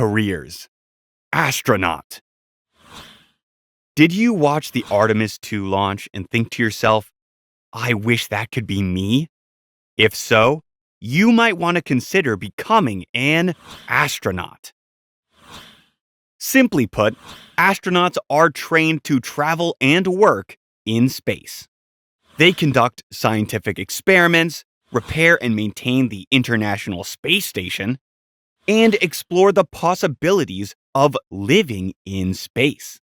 careers. Astronaut. Did you watch the Artemis II launch and think to yourself, I wish that could be me? If so, you might want to consider becoming an astronaut. Simply put, astronauts are trained to travel and work in space. They conduct scientific experiments, repair and maintain the International Space Station, and explore the possibilities of living in space.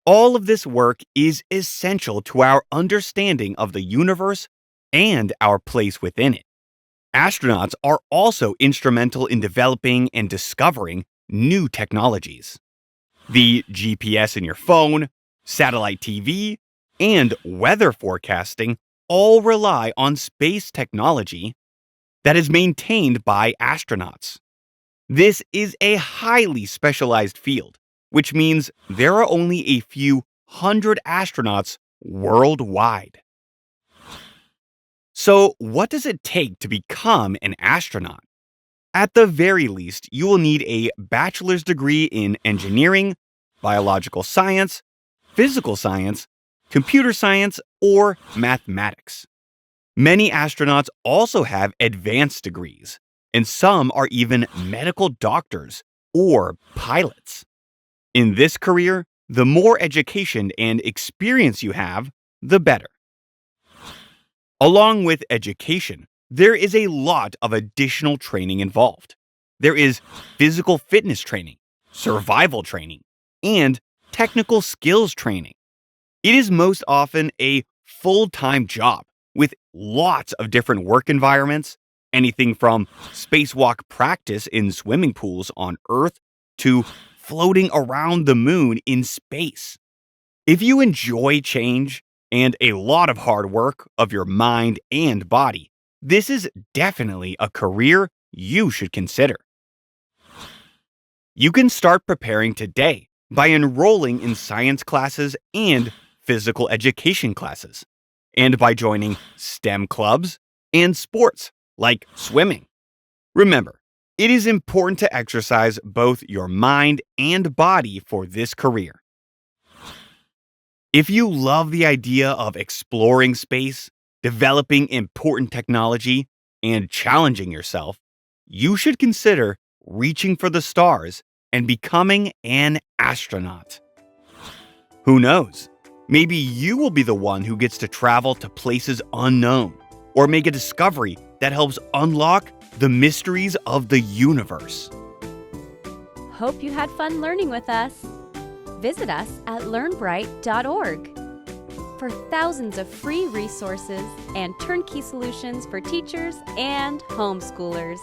All of this work is essential to our understanding of the universe and our place within it. Astronauts are also instrumental in developing and discovering new technologies. The GPS in your phone, satellite TV, and weather forecasting all rely on space technology that is maintained by astronauts. This is a highly specialized field, which means there are only a few hundred astronauts worldwide. So, what does it take to become an astronaut? At the very least, you will need a bachelor's degree in engineering, biological science, physical science, computer science, or mathematics. Many astronauts also have advanced degrees, and some are even medical doctors or pilots. In this career, the more education and experience you have, the better. Along with education, there is a lot of additional training involved. There is physical fitness training, survival training, and technical skills training. It is most often a full-time job with lots of different work environments, anything from spacewalk practice in swimming pools on Earth to floating around the moon in space. If you enjoy change and a lot of hard work of your mind and body, this is definitely a career you should consider. You can start preparing today by enrolling in science classes and physical education classes, and by joining STEM clubs and sports like swimming. Remember, it is important to exercise both your mind and body for this career. If you love the idea of exploring space, developing important technology, and challenging yourself, you should consider reaching for the stars and becoming an astronaut. Who knows? Maybe you will be the one who gets to travel to places unknown or make a discovery that helps unlock the mysteries of the universe. Hope you had fun learning with us. Visit us at learnbright.org for thousands of free resources and turnkey solutions for teachers and homeschoolers.